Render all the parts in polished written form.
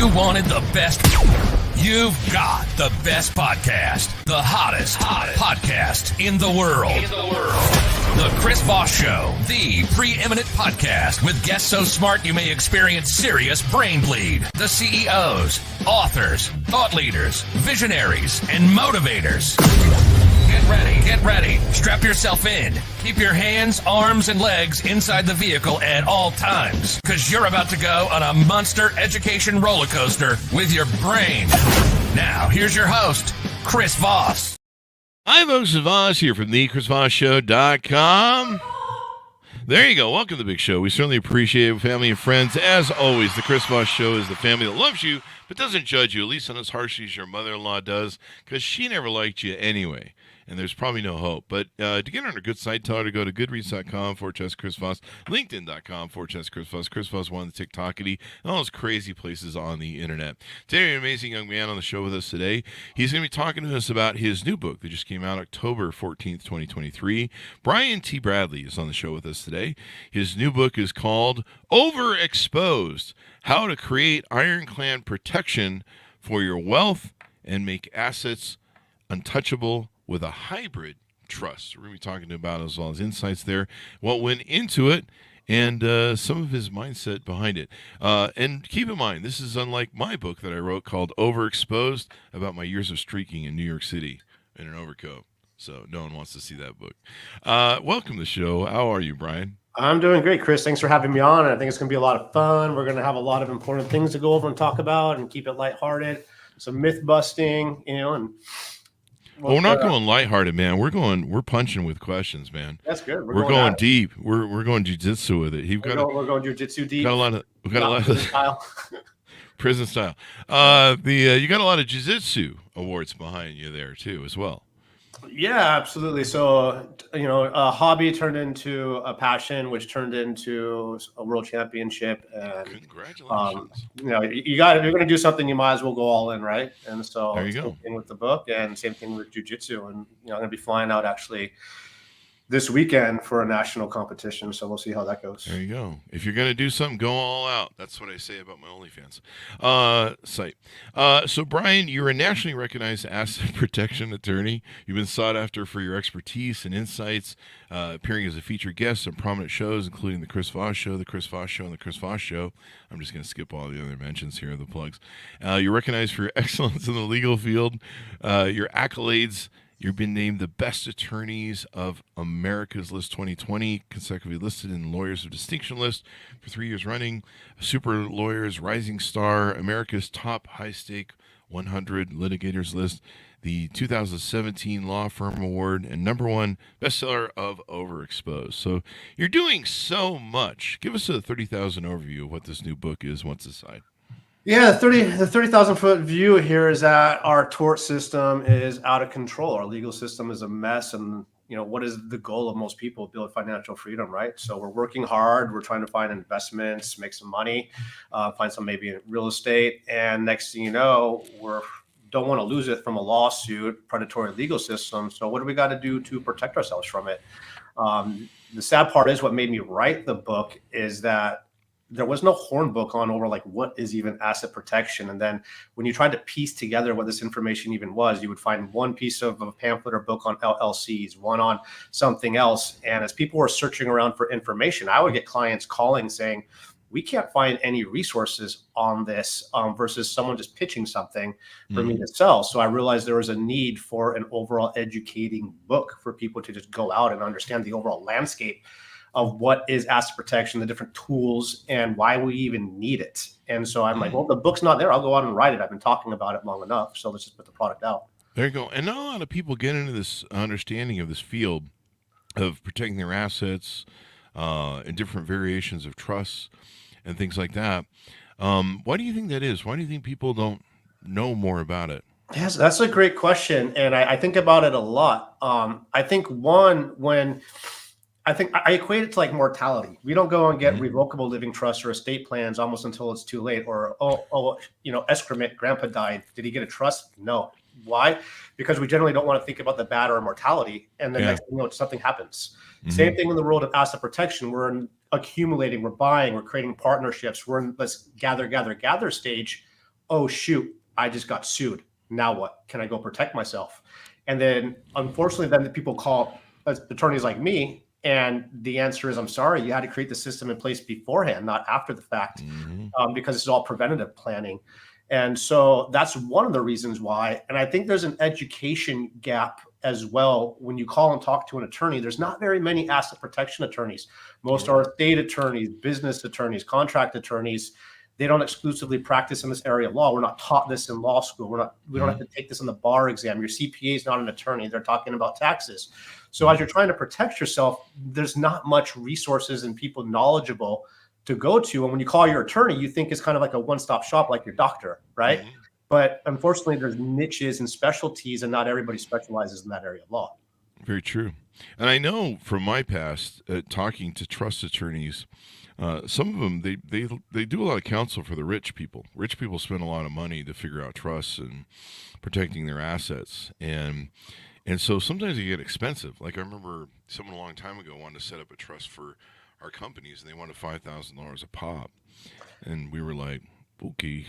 You wanted the best. You've got the best podcast, the hottest podcast in the world. The Chris Voss Show, the preeminent podcast with guests so smart you may experience serious brain bleed. The CEOs, authors, thought leaders, visionaries, and motivators. Get ready. Strap yourself in. Keep your hands, arms, and legs inside the vehicle at all times, because you're about to go on a monster education roller coaster with your brain. Now, here's your host, Chris Voss. Hi, folks. Voss here from thechrisvossshow.com. There you go. Welcome to the big show. We certainly appreciate it, family and friends. As always, the Chris Voss Show is the family that loves you but doesn't judge you, at least not as harshly as your mother-in-law does, because she never liked you anyway. And there's probably no hope. But to get on a good site, tell her to go to goodreads.com/Chris Voss, LinkedIn.com/Chris Voss, Chris Voss One, the TikTokity, and all those crazy places on the internet. Today, an amazing young man on the show with us today. He's going to be talking to us about his new book that just came out October 14th, 2023. Brian T. Bradley is on the show with us today. His new book is called Overexposed: How to Create Iron-Clad Protection for Your Wealth and Make Assets Untouchable with a Hybrid Trust. We're going to be talking about as well as insights there, what went into it, and some of his mindset behind it. And keep in mind, this is unlike my book that I wrote called Overexposed, about my years of streaking in New York City in an overcoat. So no one wants to see that book. Welcome to the show. How are you, Brian? I'm doing great, Chris. Thanks for having me on. I think it's going to be a lot of fun. We're going to have a lot of important things to go over and talk about and keep it lighthearted. Some myth busting, and well, we're not going lighthearted, man. We're punching with questions, man. That's good. We're going deep. We're going jiu-jitsu with it. We're going jiu-jitsu deep. We got a lot of style. Prison style. You got a lot of jiu-jitsu awards behind you there too, as well. Yeah, absolutely. So, a hobby turned into a passion, which turned into a world championship. And congratulations. You're going to do something, you might as well go all in, right? And so there you go. Same thing with the book and same thing with jiu-jitsu. And, I'm going to be flying out actually this weekend for a national competition. So we'll see how that goes. There you go. If you're going to do something, go all out. That's what I say about my OnlyFans site. So, Brian, you're a nationally recognized asset protection attorney. You've been sought after for your expertise and insights, appearing as a featured guest on prominent shows, including The Chris Voss Show, The Chris Voss Show, and The Chris Voss Show. I'm just going to skip all the other mentions here, the plugs. You're recognized for your excellence in the legal field, your accolades. You've been named the Best Attorneys of America's List 2020, consecutively listed in Lawyers of Distinction list for 3 years running, Super Lawyers Rising Star, America's Top High-Stake 100 Litigators list, the 2017 Law Firm Award, and #1 bestseller of Overexposed. So you're doing so much. Give us a 30,000 overview of what this new book is, what's inside. Yeah, the 30,000 foot view here is that our tort system is out of control. Our legal system is a mess. And, what is the goal of most people? Build financial freedom, right? So we're working hard. We're trying to find investments, make some money, find some maybe in real estate. And next thing you know, don't want to lose it from a lawsuit, predatory legal system. So what do we got to do to protect ourselves from it? The sad part is what made me write the book is that there was no horn book on over what is even asset protection. And then when you tried to piece together what this information even was, you would find one piece of a pamphlet or book on LLCs, one on something else. And as people were searching around for information, I would get clients calling saying, we can't find any resources on this versus someone just pitching something for me to sell. So I realized there was a need for an overall educating book for people to just go out and understand the overall landscape of what is asset protection, the different tools, and why we even need it. And so I'm like, well, the book's not there. I'll go out and write it. I've been talking about it long enough. So let's just put the product out. There you go. And not a lot of people get into this understanding of this field of protecting their assets and different variations of trusts and things like that. Why do you think that is? Why do you think people don't know more about it? Yes, that's a great question. And I think about it a lot. I think I equate it to mortality. We don't go and get revocable living trusts or estate plans almost until it's too late. Or, excrement, grandpa died. Did he get a trust? No. Why? Because we generally don't want to think about the bad or mortality. And then next thing you know, something happens. Same thing in the world of asset protection. We're accumulating, we're buying, we're creating partnerships. We're in this gather stage. oh, shoot, I just got sued. Now what? Can I go protect myself? And then unfortunately, then the people call attorneys like me. And the answer is, I'm sorry, you had to create the system in place beforehand, not after the fact, because it's all preventative planning. And so that's one of the reasons why. And I think there's an education gap as well. When you call and talk to an attorney, there's not very many asset protection attorneys. Most are estate attorneys, business attorneys, contract attorneys. They don't exclusively practice in this area of law. We're not taught this in law school. We don't have to take this in the bar exam. Your CPA is not an attorney. They're talking about taxes. So as you're trying to protect yourself, there's not much resources and people knowledgeable to go to. And when you call your attorney, you think it's kind of like a one-stop shop, like your doctor, right? But unfortunately, there's niches and specialties, and not everybody specializes in that area of law. Very true. And I know from my past, talking to trust attorneys, some of them, they do a lot of counsel for the rich people. Rich people spend a lot of money to figure out trusts and protecting their assets. And so sometimes they get expensive. Like I remember someone a long time ago wanted to set up a trust for our companies, and they wanted $5,000 a pop. And we were like, okay.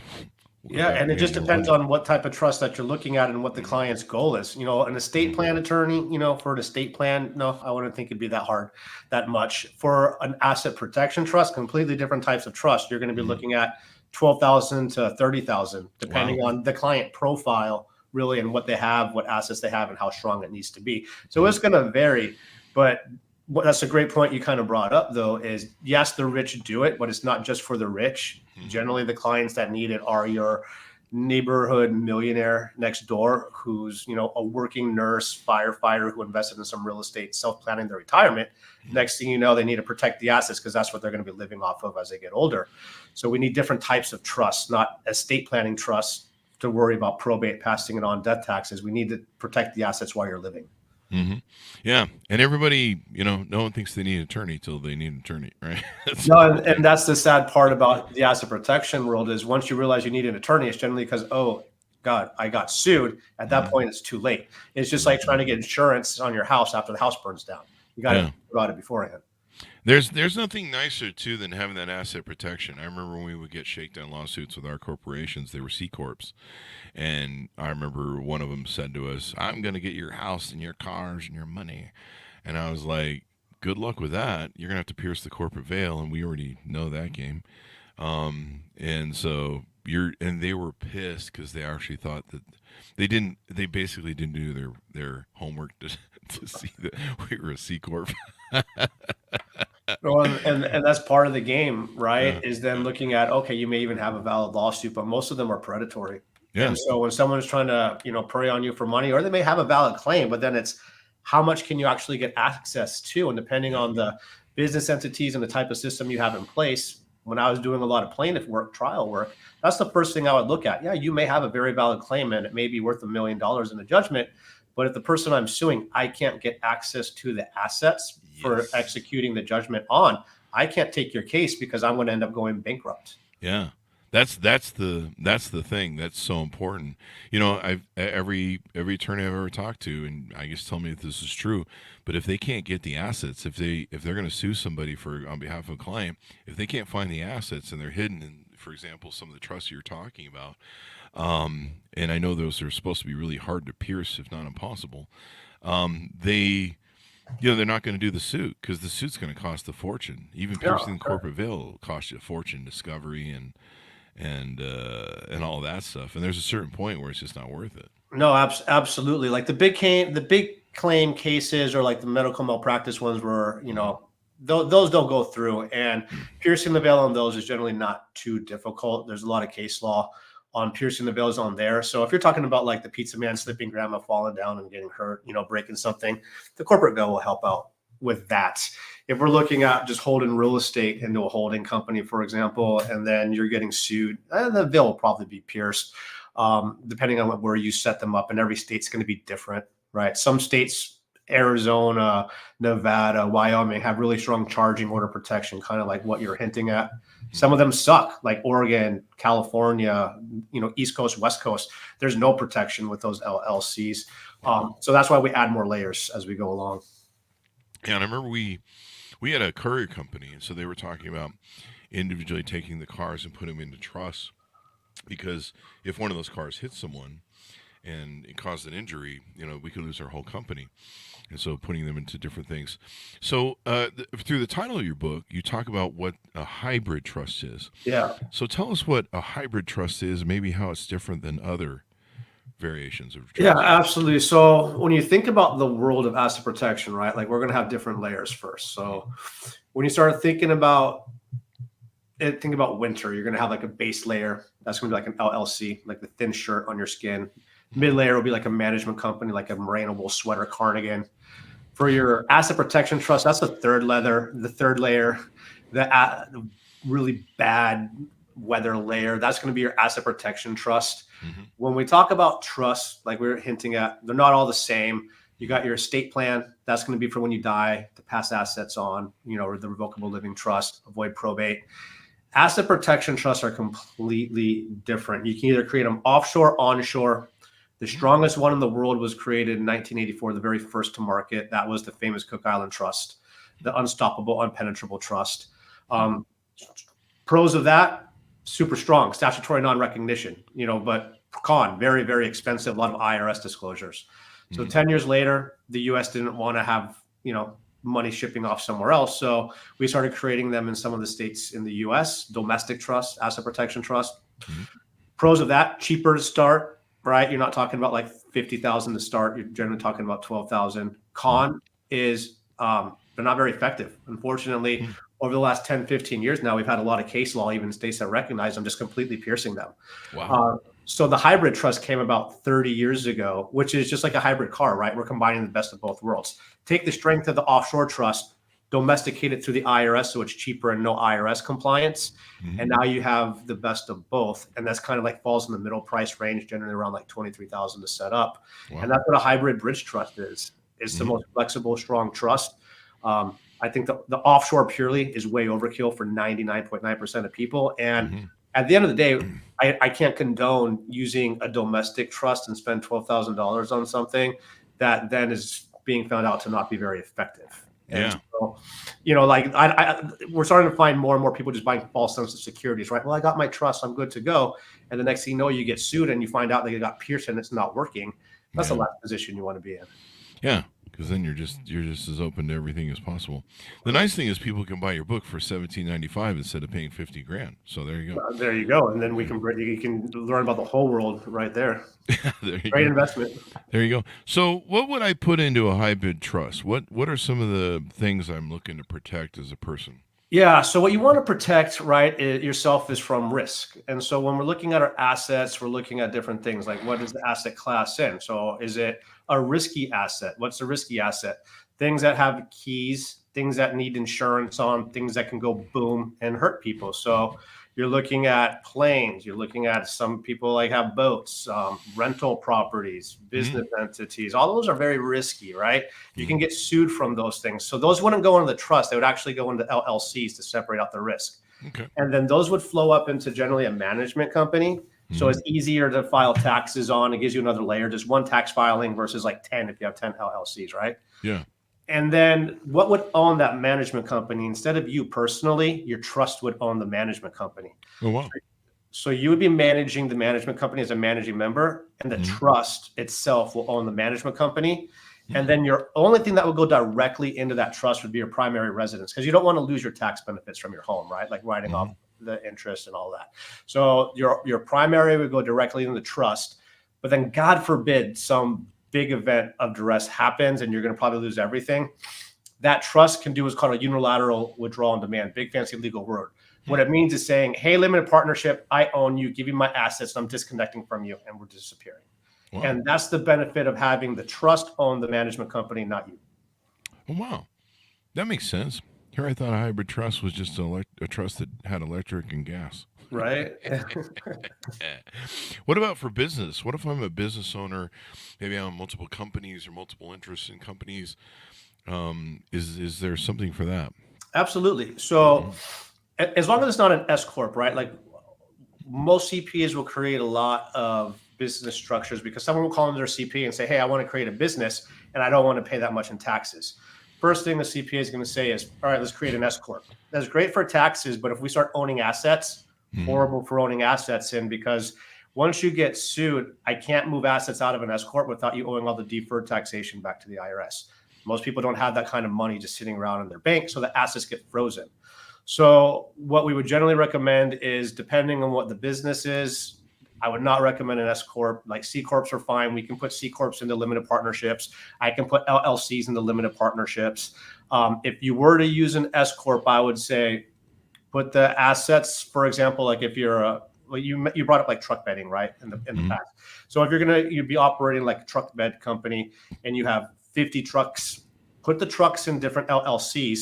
Yeah, and it just depends on what type of trust that you're looking at and what the client's goal is. An estate plan attorney, for an estate plan, no, I wouldn't think it'd be that hard, that much. For an asset protection trust, completely different types of trust. You're going to be looking at $12,000 to $30,000, depending on the client profile, really, and what they have, what assets they have, and how strong it needs to be. So it's going to vary, but that's a great point you kind of brought up, though, is yes, the rich do it, but it's not just for the rich. Generally, the clients that need it are your neighborhood millionaire next door who's, a working nurse, firefighter who invested in some real estate, self-planning their retirement. Next thing you know, they need to protect the assets because that's what they're going to be living off of as they get older. So we need different types of trusts, not estate planning trusts to worry about probate, passing it on, death taxes. We need to protect the assets while you're living. Yeah. And everybody, no one thinks they need an attorney till they need an attorney, right? No, and that's the sad part about the asset protection world is once you realize you need an attorney, it's generally because, oh, God, I got sued. At that point, it's too late. It's just like trying to get insurance on your house after the house burns down. You got to think about it beforehand. There's nothing nicer, too, than having that asset protection. I remember when we would get shakedown lawsuits with our corporations, they were C Corps. And I remember one of them said to us, I'm going to get your house and your cars and your money. And I was like, good luck with that. You're going to have to pierce the corporate veil, and we already know that game. And so they were pissed because they actually thought that they basically didn't do their homework to see that we were a C Corp. Well, and that's part of the game, right? Is then looking at, okay, you may even have a valid lawsuit, but most of them are predatory. Yeah. And so when someone is trying to, prey on you for money, or they may have a valid claim, but then it's how much can you actually get access to? And depending on the business entities and the type of system you have in place, when I was doing a lot of plaintiff work, trial work, that's the first thing I would look at. Yeah, you may have a very valid claim and it may be worth $1 million in a judgment, but if the person I'm suing, I can't get access to the assets for executing the judgment on, I can't take your case because I'm going to end up going bankrupt. Yeah. That's the thing that's so important. Every attorney I've ever talked to, and I guess tell me if this is true, but if they can't get the assets, if they're going to sue somebody on behalf of a client, if they can't find the assets and they're hidden in, for example, some of the trusts you're talking about, and I know those are supposed to be really hard to pierce, if not impossible, they're not going to do the suit because the suit's going to cost a fortune. Even piercing the corporate veil will cost you a fortune, discovery and all that stuff. And there's a certain point where it's just not worth it. No, absolutely. Like the big claim cases or like the medical malpractice ones where, those don't go through, and piercing the veil on those is generally not too difficult. There's a lot of case law on piercing the veils on there. So if you're talking about like the pizza man slipping, grandma falling down and getting hurt, breaking something, the corporate veil will help out with that. If we're looking at just holding real estate into a holding company, for example, and then you're getting sued, the veil will probably be pierced, depending on where you set them up. And every state's going to be different, right? Some states, Arizona, Nevada, Wyoming, have really strong charging order protection, kind of like what you're hinting at. Some of them suck, like Oregon, California, East Coast, West Coast. There's no protection with those LLCs. So that's why we add more layers as we go along. Yeah, and I remember we had a courier company, and so they were talking about individually taking the cars and putting them into trusts. because if one of those cars hits someone and it caused an injury, we could lose our whole company. And so putting them into different things. So through the title of your book, you talk about what a hybrid trust is. Yeah. So tell us what a hybrid trust is, maybe how it's different than other variations of trust. Yeah, absolutely. So when you think about the world of asset protection, right, like we're going to have different layers first. So when you start thinking about it, think about winter, you're going to have like a base layer. That's going to be like an LLC, like the thin shirt on your skin. Mid layer will be like a management company, like a merino wool sweater, cardigan. For your asset protection trust, that's the third layer. The third layer, the really bad weather layer, that's going to be your asset protection trust. When we talk about trust, like we were hinting at, they're not all the same. You got your estate plan. That's going to be for when you die to pass assets on, or the revocable living trust, avoid probate. Asset protection trusts are completely different. You can either create them offshore, onshore. The strongest one in the world was created in 1984, the very first to market. That was the famous Cook Island Trust, the unstoppable, unpenetrable trust. Pros of that, super strong, statutory non-recognition, but con, very, very expensive, a lot of IRS disclosures. So 10 years later, the US didn't want to have, money shipping off somewhere else. So we started creating them in some of the states in the US, domestic trust, asset protection trust. Pros of that, cheaper to start. Right, you're not talking about like 50,000 to start. You're generally talking about 12,000. Con is they're not very effective. Unfortunately, over the last 10, 15 years now, we've had a lot of case law, even states that recognize them, just completely piercing them. Wow. So the hybrid trust came about 30 years ago, which is just like a hybrid car, right? We're combining the best of both worlds. Take the strength of the offshore trust, domesticate it through the IRS, so it's cheaper and no IRS compliance. And now you have the best of both. And that's kind of like falls in the middle price range, generally around like 23,000 to set up. Wow. And that's what a hybrid bridge trust is. It's the most flexible, strong trust. I think the offshore purely is way overkill for 99.9% of people. And at the end of the day, I can't condone using a domestic trust and spend $12,000 on something that then is being found out to not be very effective. And so, like we're starting to find more and more people just buying false sense of securities, right? Well, I got my trust, I'm good to go. And the next thing you know, you get sued and you find out that you got pierced and it's not working. That's the last position you want to be in. Yeah, because then you're just as open to everything as possible. The nice thing is people can buy your book for $17.95 instead of paying $50,000. So there you go. There you go, and then you can learn about the whole world right there. Great investment. There you go. So what would I put into a hybrid trust? What are some of the things I'm looking to protect as a person? Yeah. So what you want to protect, right, yourself is from risk. And so when we're looking at our assets, we're looking at different things like what is the asset class in? So is it a risky asset? What's a risky asset? Things that have keys, things that need insurance on, things that can go boom and hurt people. So you're looking at planes, you're looking at some people like have boats, rental properties, business entities. All those are very risky, right? You can get sued from those things. So those wouldn't go into the trust. They would actually go into LLCs to separate out the risk. Okay. And then those would flow up into generally a management company. So it's easier to file taxes on. It gives you another layer, just one tax filing versus like 10 if you have 10 LLCs, right? Yeah. And then what would own that management company? Instead of you personally, your trust would own the management company. Oh, wow. So you would be managing the management company as a managing member, and the trust itself will own the management company. And then your only thing that would go directly into that trust would be your primary residence, because you don't want to lose your tax benefits from your home, right? Like writing off the interest and all that. So your primary would go directly into the trust, but then God forbid some big event of duress happens and you're going to probably lose everything. That trust can do what's called a unilateral withdrawal on demand. Big fancy legal word. What it means is saying, hey, limited partnership, I own you, give you my assets, and I'm disconnecting from you, and we're disappearing. Wow. And that's the benefit of having the trust own the management company, not you. Oh, wow. That makes sense. Here I thought a hybrid trust was just a trust that had electric and gas. Right. What about for business? What if I'm a business owner? Maybe I own multiple companies or multiple interests in companies. Is there something for that? Absolutely. So as long as it's not an S corp, right? Like most CPAs will create a lot of business structures because someone will call in their CPA and say, hey, I want to create a business and I don't want to pay that much in taxes. First thing the CPA is going to say is, all right, let's create an S corp. That's great for taxes, but if we start owning assets, horrible for owning assets in, because once you get sued, I can't move assets out of an S corp without you owing all the deferred taxation back to the IRS. Most people don't have that kind of money just sitting around in their bank, so the assets get frozen. So what we would generally recommend is, depending on what the business is, I would not recommend an S corp. Like C corps are fine. We can put C corps into limited partnerships. I can put LLCs into limited partnerships. If you were to use an S corp, I would say put the assets, for example, like if you're you brought up like truck bedding, right? In the past. So if you'd be operating like a truck bed company and you have 50 trucks, put the trucks in different LLCs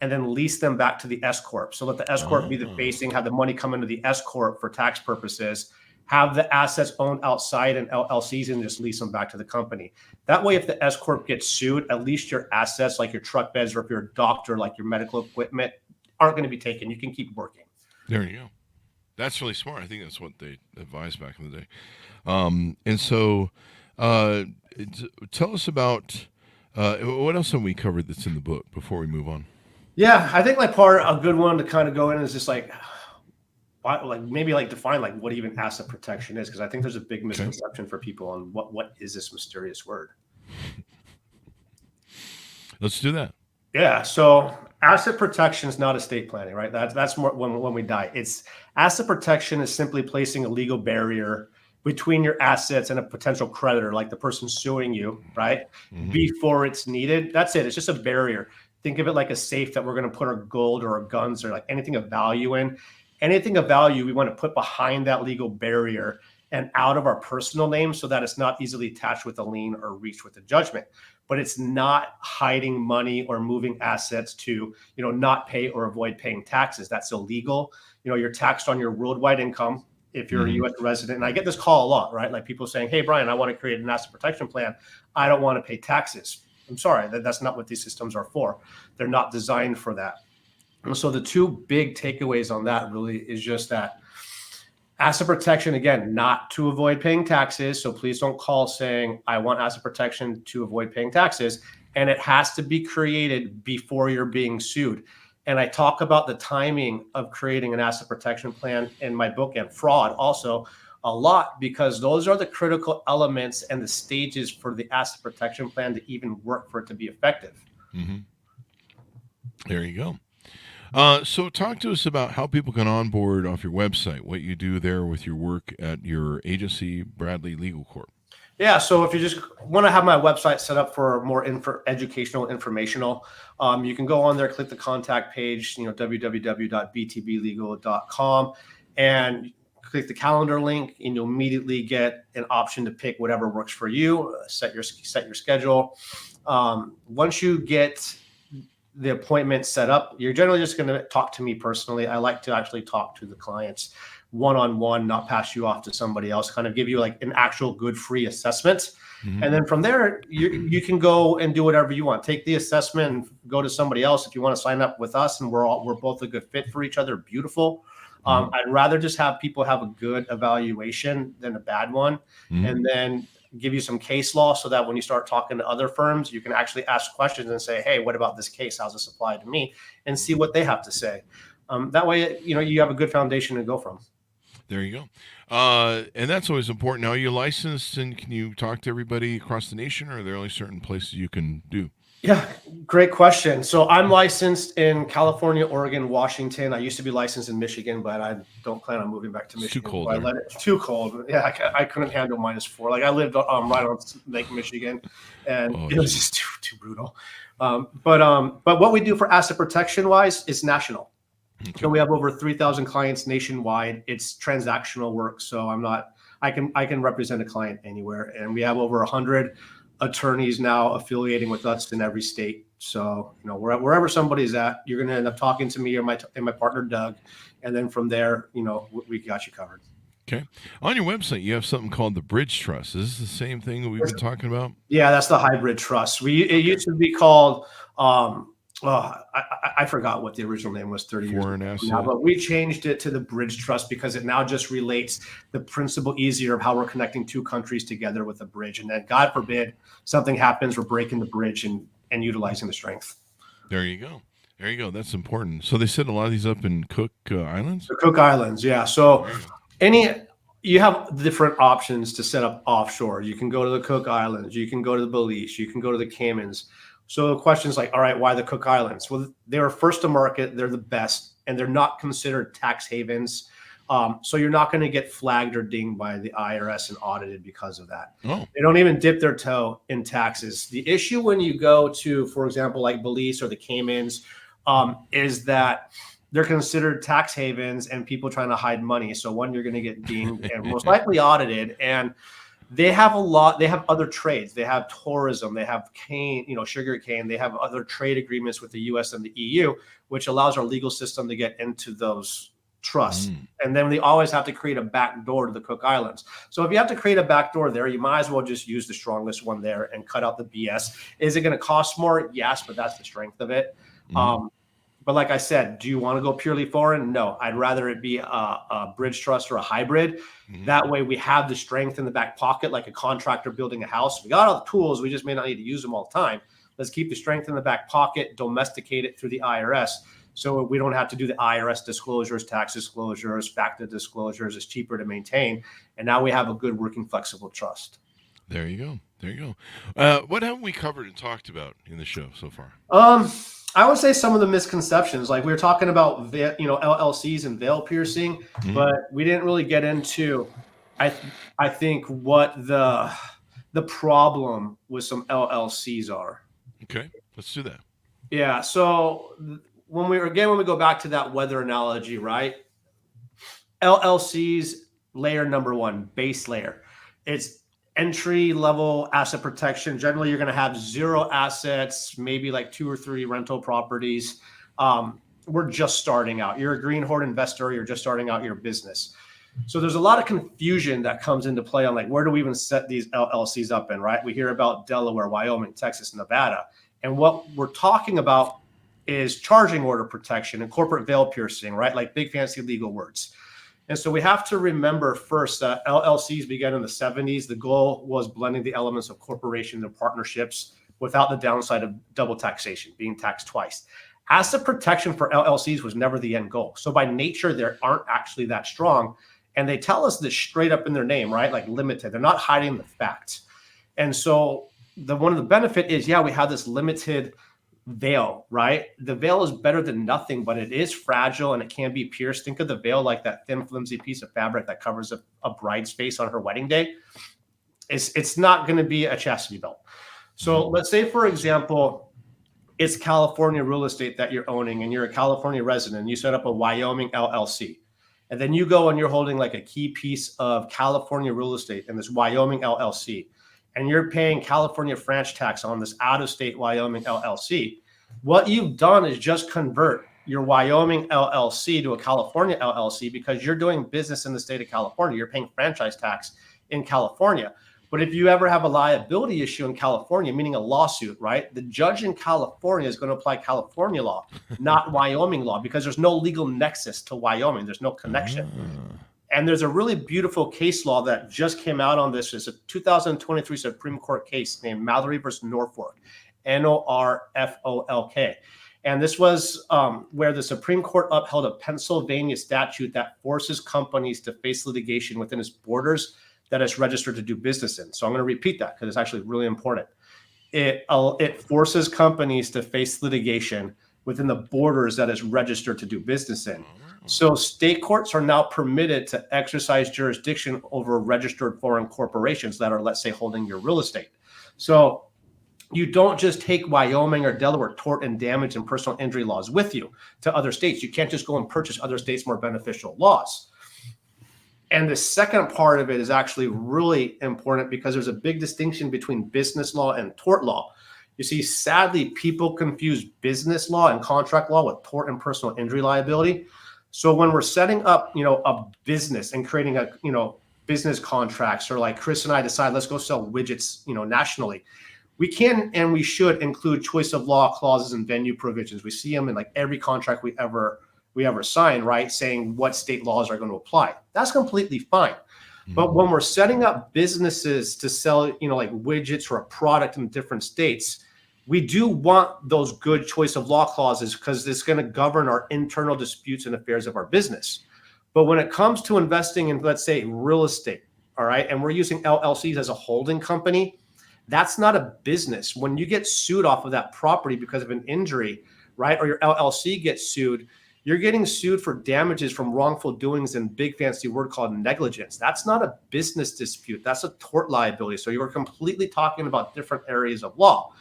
and then lease them back to the S corp. So let the S corp be the basing, have the money come into the S corp for tax purposes, have the assets owned outside in LLCs and just lease them back to the company. That way, if the S corp gets sued, at least your assets, like your truck beds, or if you're a doctor, like your medical equipment, aren't going to be taken. You can keep working. There you go. That's really smart. I think that's what they advised back in the day. And so tell us about what else have we covered that's in the book before we move on? Yeah, I think a good one to kind of go in is just like define like what even asset protection is, because I think there's a big misconception for people on what is this mysterious word. Let's do that. Yeah, so asset protection is not estate planning, right? That's more when we die. It's asset protection is simply placing a legal barrier between your assets and a potential creditor, like the person suing you, right? Before it's needed. That's it. It's just a barrier. Think of it like a safe that we're going to put our gold or our guns or like anything of value in. Anything of value we want to put behind that legal barrier and out of our personal name, so that it's not easily attached with a lien or reached with a judgment. But it's not hiding money or moving assets to, not pay or avoid paying taxes. That's illegal. You're taxed on your worldwide income if you're a U.S. resident. And I get this call a lot, right? Like people saying, hey, Brian, I want to create an asset protection plan. I don't want to pay taxes. I'm sorry, that's not what these systems are for. They're not designed for that. And so the two big takeaways on that really is just that asset protection, again, not to avoid paying taxes. So please don't call saying, I want asset protection to avoid paying taxes. And it has to be created before you're being sued. And I talk about the timing of creating an asset protection plan in my book, and fraud also a lot, because those are the critical elements and the stages for the asset protection plan to even work, for it to be effective. There you go. So talk to us about how people can onboard off your website, what you do there with your work at your agency, Bradley Legal Corp. Yeah, so if you just want to have my website set up for more educational, informational, you can go on there, click the contact page, www.btblegal.com, and click the calendar link, and you'll immediately get an option to pick whatever works for you. Set your schedule. Once you get the appointment set up, you're generally just going to talk to me personally. I like to actually talk to the clients one-on-one, not pass you off to somebody else, kind of give you like an actual good free assessment. And then from there, you can go and do whatever you want. Take the assessment and go to somebody else. If you want to sign up with us and we're both a good fit for each other, beautiful. I'd rather just have people have a good evaluation than a bad one. And then give you some case law, so that when you start talking to other firms, you can actually ask questions and say, hey, what about this case? How's this apply to me? And see what they have to say. That way, you have a good foundation to go from. There you go. And that's always important. Now, are you licensed, and can you talk to everybody across the nation, or are there only certain places you can do? Yeah, great question. So I'm licensed in California, Oregon, Washington. I used to be licensed in Michigan, but I don't plan on moving back to Michigan. It's too cold. It's too cold. Yeah, I couldn't handle -4. Like I lived right on Lake Michigan, and it was just too brutal. But what we do for asset protection wise is national. Okay. So we have over 3,000 clients nationwide. It's transactional work, so I can represent a client anywhere, and we have over 100 attorneys now affiliating with us in every state. So, wherever somebody's at, you're going to end up talking to me or my partner, Doug. And then from there, we got you covered. Okay. On your website, you have something called the Bridge Trust. Is this the same thing that we've been talking about? Yeah, that's the hybrid trust. It used to be called, I forgot what the original name was 30 years ago now, but we changed it to the Bridge Trust because it now just relates the principle easier of how we're connecting two countries together with a bridge. And then God forbid something happens, we're breaking the bridge and utilizing the strength. There you go. There you go. That's important. So they set a lot of these up in Cook Islands? The Cook Islands, yeah. So you have different options to set up offshore. You can go to the Cook Islands, you can go to the Belize, you can go to the Caymans. So the question is like, all right, why the Cook Islands? Well, they were first to market, they're the best, and they're not considered tax havens. So you're not going to get flagged or dinged by the IRS and audited because of that. Oh. They don't even dip their toe in taxes. The issue when you go to, for example, like Belize or the Caymans, is that they're considered tax havens and people trying to hide money. So one, you're going to get dinged and most likely audited. And they have other trades. They have tourism, they have cane, sugar cane. They have other trade agreements with the US and the EU, which allows our legal system to get into those trusts. And then they always have to create a back door to the Cook Islands. So if you have to create a back door there, you might as well just use the strongest one there and cut out the BS. Is it going to cost more? Yes, but that's the strength of it. But like I said, do you want to go purely foreign? No, I'd rather it be a bridge trust or a hybrid. That way we have the strength in the back pocket, like a contractor building a house. We got all the tools. We just may not need to use them all the time. Let's keep the strength in the back pocket, domesticate it through the IRS. So we don't have to do the IRS disclosures, tax disclosures, FACTA disclosures. It's cheaper to maintain. And now we have a good working flexible trust. There you go. There you go. What haven't we covered and talked about in the show so far? I would say some of the misconceptions, like we were talking about, LLCs and veil piercing, but we didn't really get into, I think, what the problem with some LLCs are. Okay, let's do that. Yeah. So when we go back to that weather analogy, right? LLCs, layer number one, base layer. It's entry level asset protection. Generally, you're going to have 0 assets, maybe like 2 or 3 rental properties. We're just starting out. You're a greenhorn investor. You're just starting out your business. So there's a lot of confusion that comes into play on like, where do we even set these LLCs up in, right? We hear about Delaware, Wyoming, Texas, Nevada. And what we're talking about is charging order protection and corporate veil piercing, right? Like big fancy legal words. And so we have to remember first that LLCs began in the 70s. The goal was blending the elements of corporations and partnerships without the downside of double taxation, being taxed twice. Asset protection for LLCs was never the end goal. So by nature, they aren't actually that strong. And they tell us this straight up in their name, right? Like limited. They're not hiding the facts. And so one of the benefit is, we have this limited veil, right? The veil is better than nothing, but it is fragile and it can be pierced. Think of the veil like that thin, flimsy piece of fabric that covers a bride's face on her wedding day. It's not going to be a chastity belt. So let's say, for example, it's California real estate that you're owning and you're a California resident and you set up a Wyoming LLC. And then you go and you're holding like a key piece of California real estate in this Wyoming LLC. And you're paying California franchise tax on this out-of-state Wyoming LLC. What you've done is just convert your Wyoming LLC to a California LLC because you're doing business in the state of California. You're paying franchise tax in California. But if you ever have a liability issue in California, meaning a lawsuit, right? The judge in California is going to apply California law, not Wyoming law, because there's no legal nexus to Wyoming. There's no connection. And there's a really beautiful case law that just came out on this. It's a 2023 Supreme Court case named Mallory versus Norfolk, Norfolk. And this was where the Supreme Court upheld a Pennsylvania statute that forces companies to face litigation within its borders that it's registered to do business in. So I'm going to repeat that because it's actually really important. It forces companies to face litigation within the borders that it's registered to do business in. So state courts are now permitted to exercise jurisdiction over registered foreign corporations that are, let's say, holding your real estate. So you don't just take Wyoming or Delaware tort and damage and personal injury laws with you to other states. You can't just go and purchase other states' more beneficial laws. And the second part of it is actually really important because there's a big distinction between business law and tort law. You see, sadly, people confuse business law and contract law with tort and personal injury liability. So when we're setting up, a business and creating business contracts, or like Chris and I decide, let's go sell widgets, nationally, we can and we should include choice of law clauses and venue provisions. We see them in like every contract we ever sign, right? Saying what state laws are going to apply. That's completely fine. But when we're setting up businesses to sell, like widgets or a product in different states, we do want those good choice of law clauses because it's going to govern our internal disputes and affairs of our business. But when it comes to investing in, let's say, real estate, all right, and we're using LLCs as a holding company, that's not a business. When you get sued off of that property because of an injury, right, or your LLC gets sued, you're getting sued for damages from wrongful doings and big fancy word called negligence. That's not a business dispute. That's a tort liability. So you're completely talking about different areas of law.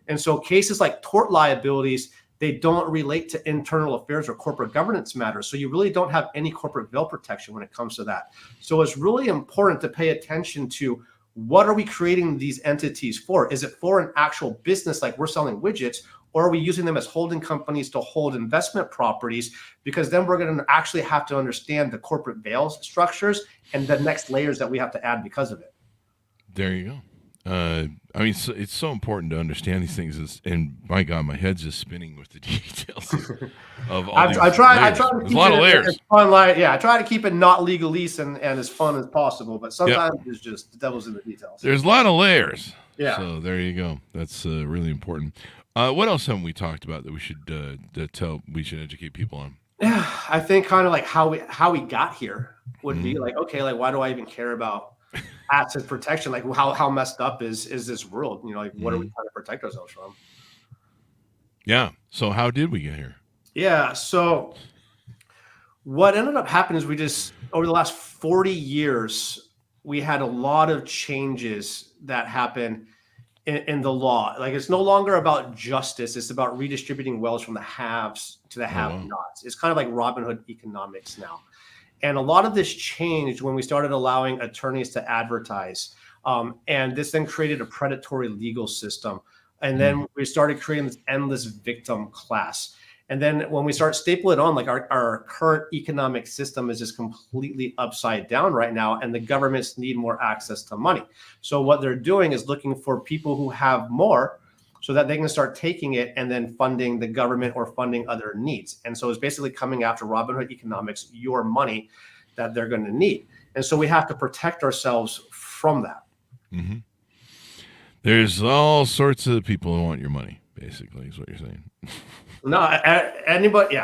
And so cases like tort liabilities, they don't relate to internal affairs or corporate governance matters. So you really don't have any corporate veil protection when it comes to that. So it's really important to pay attention to what are we creating these entities for? Is it for an actual business like we're selling widgets, or are we using them as holding companies to hold investment properties? Because then we're going to actually have to understand the corporate veil structures and the next layers that we have to add because of it. There you go. I mean, it's so important to understand these things. And my God, my head's just spinning with the details of all these I try to There's keep a lot it of layers. as fun, I try to keep it not legalese and as fun as possible. But sometimes it's just the devil's in the details. There's a lot of layers. Yeah. So there you go. That's really important. What else haven't we talked about that we should educate people on? Yeah, I think kind of like how we got here would be like, okay, like why do I even care about asset protection? Like how messed up is this world? You know, like what are we trying to protect ourselves from? Yeah. So how did we get here? Yeah. So what ended up happening is we just over the last 40 years, we had a lot of changes that happened in the law. Like it's no longer about justice. It's about redistributing wealth from the haves to the have-nots. It's kind of like Robin Hood economics now. And a lot of this changed when we started allowing attorneys to advertise. And this then created a predatory legal system. And then we started creating this endless victim class. And then when we start staple it on, like our current economic system is just completely upside down right now, and the governments need more access to money. So what they're doing is looking for people who have more so that they can start taking it and then funding the government or funding other needs. And so it's basically coming after Robin Hood economics, your money that they're going to need. And so we have to protect ourselves from that. Mm-hmm. There's all sorts of people who want your money, basically, is what you're saying. No, anybody,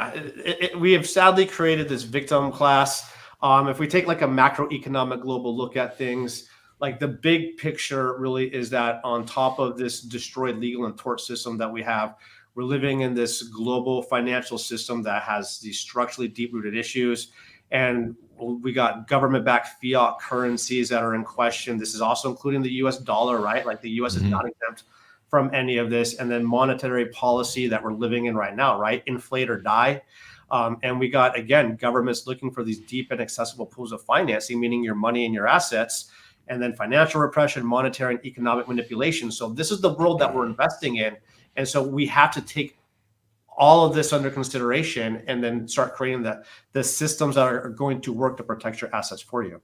we have sadly created this victim class. If we take like a macroeconomic global look at things, like the big picture really is that on top of this destroyed legal and tort system that we have, we're living in this global financial system that has these structurally deep-rooted issues. And we got government-backed fiat currencies that are in question. This is also including the US dollar, right? Like the US is not exempt from any of this. And then monetary policy that we're living in right now, right? Inflate or die. And we got, again, governments looking for these deep and accessible pools of financing, meaning your money and your assets, and then financial repression, monetary and economic manipulation. So this is the world that we're investing in. And so we have to take all of this under consideration and then start creating the systems that are going to work to protect your assets for you.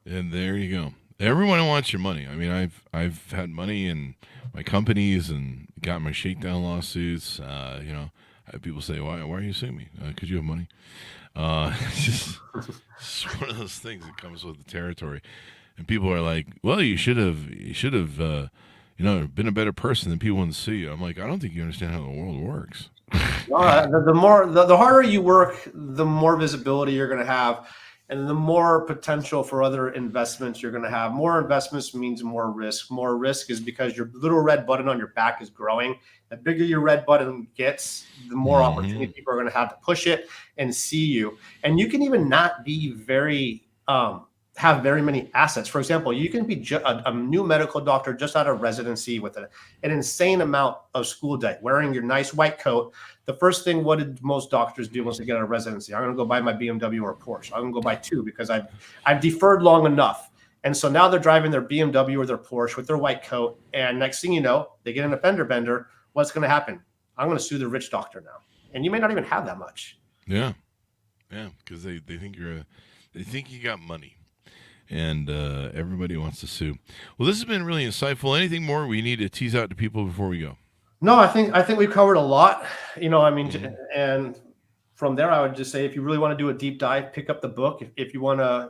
And there you go. Everyone wants your money. I mean, I've had money in my companies and got my shakedown lawsuits. I have people say, why are you suing me? Because you have money. It's just one of those things that comes with the territory. And people are like, well, you should have been a better person than people want to see you. I'm like, I don't think you understand how the world works. The harder you work, the more visibility you're going to have, and the more potential for other investments you're going to have. More investments means more risk. More risk is because your little red button on your back is growing. The bigger your red button gets, the more opportunity people are going to have to push it and see you. And you can even not be have very many assets. For example, you can be a new medical doctor just out of residency with an insane amount of school debt, wearing your nice white coat. The first thing, what did most doctors do once they get out of residency? I'm going to go buy my BMW or a Porsche. I'm going to go buy two because I've deferred long enough. And so now they're driving their BMW or their Porsche with their white coat. And next thing you know, they get in a fender bender. What's going to happen? I'm going to sue the rich doctor now. And you may not even have that much. Yeah. Yeah. Because they think they think you got money. And everybody wants to sue. Well, this has been really insightful. Anything more we need to tease out to people before we go? No, I think we've covered a lot. And from there, I would just say, if you really want to do a deep dive, pick up the book. If you want to,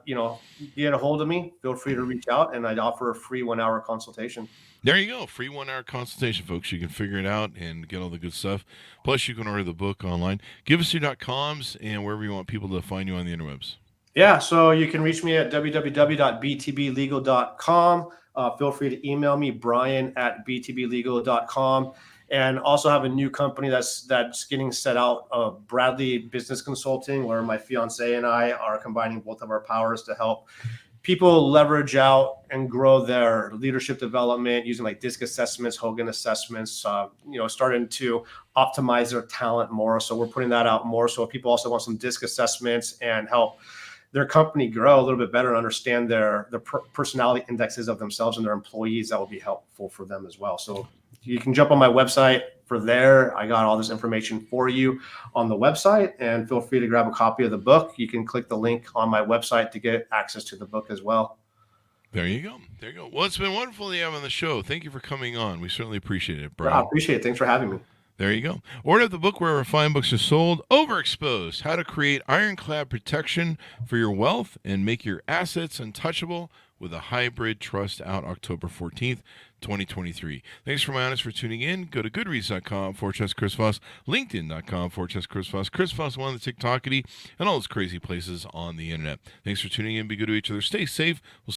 get a hold of me, feel free to reach out, and I'd offer a free 1-hour consultation. There you go. Free 1-hour consultation, folks. You can figure it out and get all the good stuff. Plus, you can order the book online. Give us your .coms and wherever you want people to find you on the interwebs. Yeah, so you can reach me at www.btblegal.com. Feel free to email me, brian@btblegal.com. And also have a new company that's getting set out, Bradley Business Consulting, where my fiance and I are combining both of our powers to help people leverage out and grow their leadership development using like DISC assessments, Hogan assessments, starting to optimize their talent more. So we're putting that out more. So if people also want some DISC assessments and help their company grow a little bit better and understand their personality indexes of themselves and their employees, that will be helpful for them as well. So you can jump on my website for there. I got all this information for you on the website, and feel free to grab a copy of the book. You can click the link on my website to get access to the book as well. There you go. There you go. Well, it's been wonderful to have on the show. Thank you for coming on. We certainly appreciate it, Brian. I appreciate it. Thanks for having me. There you go. Order the book wherever fine books are sold. Overexposed: How to Create Iron-Clad Protection for Your Wealth and Make Your Assets Untouchable with a Hybrid Trust, out October 14th, 2023. Thanks for my honest for tuning in. Go to goodreads.com/Chris Voss, LinkedIn.com/Chris Voss, Chris Voss one, the TikTokity, and all those crazy places on the internet. Thanks for tuning in. Be good to each other. Stay safe. We'll